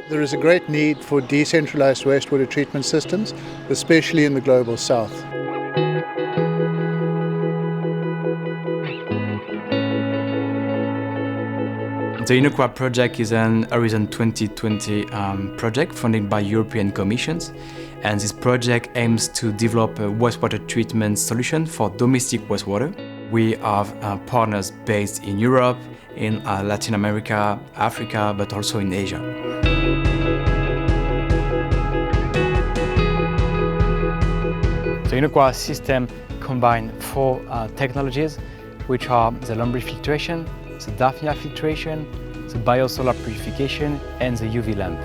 There is a great need for decentralized wastewater treatment systems, especially in the global south. The INNOQUA project is an Horizon 2020 project funded by European Commission, and this project aims to develop a wastewater treatment solution for domestic wastewater. We have partners based in Europe, in Latin America, Africa, but also in Asia. The INNOQUA system combines four technologies, which are the lombrifiltration, the diaphragm filtration, the biosolar purification, and the UV lamp.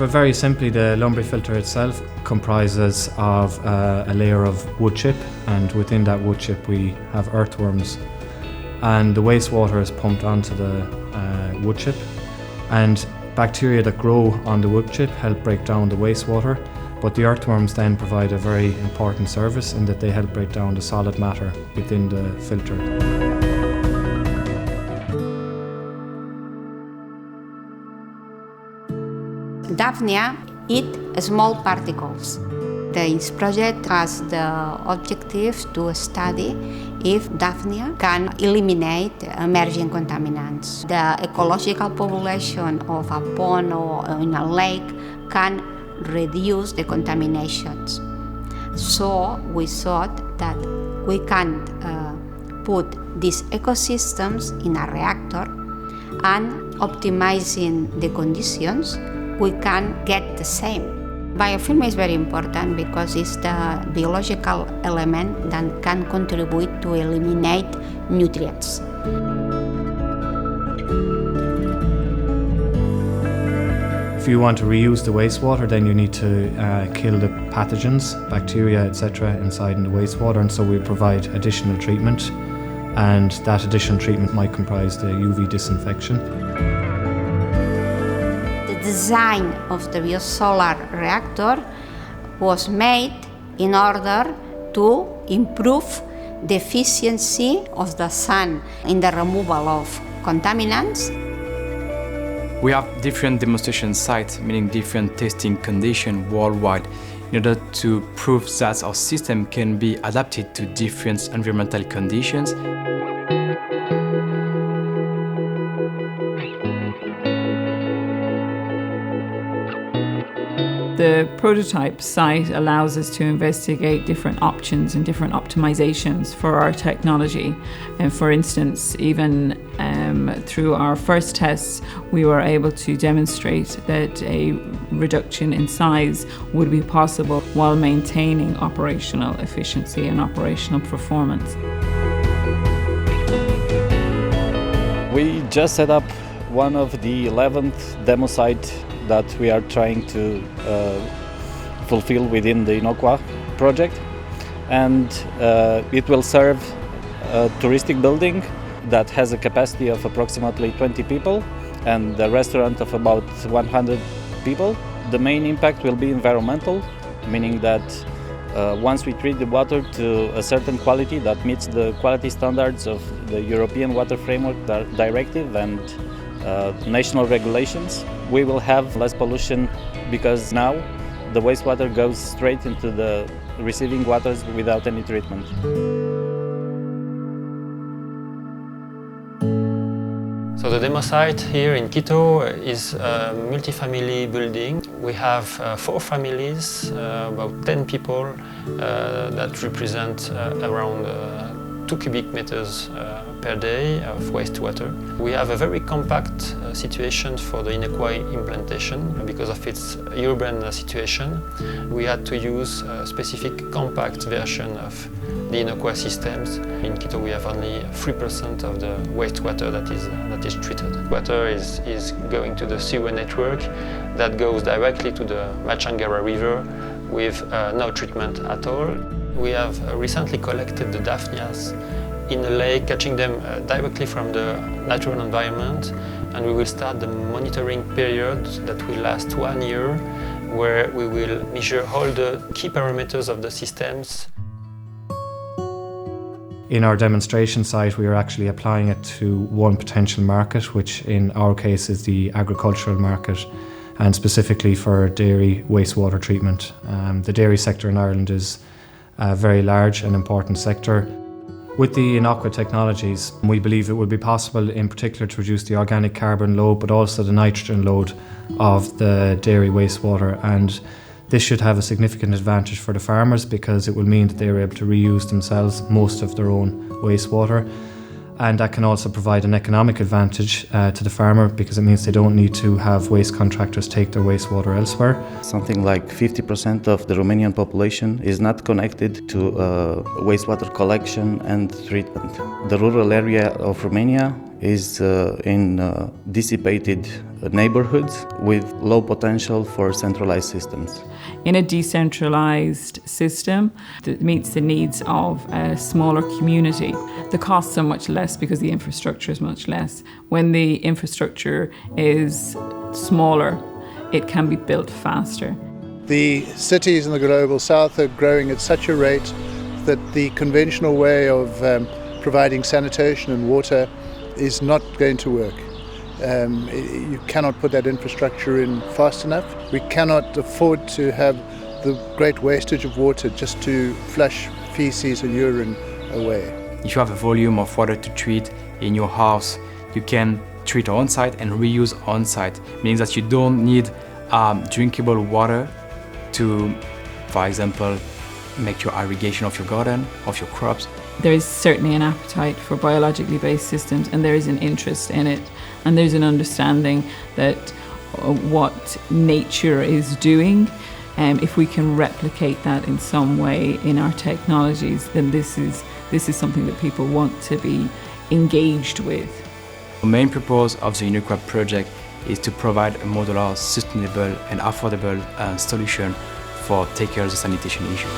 Very simply, the lombrifilter itself comprises of a layer of wood chip, and within that wood chip we have earthworms, and the wastewater is pumped onto the wood chip, and bacteria that grow on the wood chip help break down the wastewater, but the earthworms then provide a very important service in that they help break down the solid matter within the filter. Daphnia eat small particles. This project has the objective to study if Daphnia can eliminate emerging contaminants. The ecological population of a pond or in a lake can reduce the contaminations. So we thought that we can put these ecosystems in a reactor, and optimizing the conditions, we can get the same. Biofilm is very important because it's the biological element that can contribute to eliminate nutrients. If you want to reuse the wastewater, then you need to kill the pathogens, bacteria, etc. inside in the wastewater, and so we provide additional treatment, and that additional treatment might comprise the UV disinfection. The design of the biosolar reactor was made in order to improve the efficiency of the sun in the removal of contaminants. We have different demonstration sites, meaning different testing conditions worldwide, in order to prove that our system can be adapted to different environmental conditions. The prototype site allows us to investigate different options and different optimizations for our technology. And for instance, even through our first tests, we were able to demonstrate that a reduction in size would be possible while maintaining operational efficiency and operational performance. We just set up one of the 11th demo sites that we are trying to fulfill within the INNOQUA project, and it will serve a touristic building that has a capacity of approximately 20 people and a restaurant of about 100 people. The main impact will be environmental, meaning that once we treat the water to a certain quality that meets the quality standards of the European Water Framework Directive and national regulations, we will have less pollution, because now the wastewater goes straight into the receiving waters without any treatment. So the demo site here in Quito is a multi-family building. We have 4 families, about 10 people that represent around 2 cubic meters per day of wastewater. We have a very compact situation for the INNOQUA implantation because of its urban situation. We had to use a specific compact version of the INNOQUA systems. In Quito we have only 3% of the wastewater that is treated. Water is going to the sewer network that goes directly to the Machangara River with no treatment at all. We have recently collected the Daphnias in a lake, catching them directly from the natural environment and we will start the monitoring period that will last 1 year, where we will measure all the key parameters of the systems. In our demonstration site, we are actually applying it to one potential market, which in our case is the agricultural market, and specifically for dairy wastewater treatment. The dairy sector in Ireland is a very large and important sector. With the INNOQUA technologies, we believe it will be possible in particular to reduce the organic carbon load, but also the nitrogen load of the dairy wastewater. And this should have a significant advantage for the farmers because it will mean that they are able to reuse themselves most of their own wastewater. And that can also provide an economic advantage to the farmer because it means they don't need to have waste contractors take their wastewater elsewhere. Something like 50% of the Romanian population is not connected to wastewater collection and treatment. The rural area of Romania is in dissipated neighborhoods with low potential for centralized systems. In a decentralized system that meets the needs of a smaller community, the costs are much less because the infrastructure is much less. When the infrastructure is smaller, it can be built faster. The cities in the global south are growing at such a rate that the conventional way of providing sanitation and water is not going to work. You cannot put that infrastructure in fast enough. We cannot afford to have the great wastage of water just to flush feces and urine away. If you have a volume of water to treat in your house, you can treat on-site and reuse on-site, meaning that you don't need drinkable water to, for example, make your irrigation of your garden, of your crops. There is certainly an appetite for biologically based systems, and there is an interest in it, and there's an understanding that what nature is doing, if we can replicate that in some way in our technologies, then this is something that people want to be engaged with. The main purpose of the INNOQUA project is to provide a modular, sustainable and affordable solution for take care of the sanitation issue.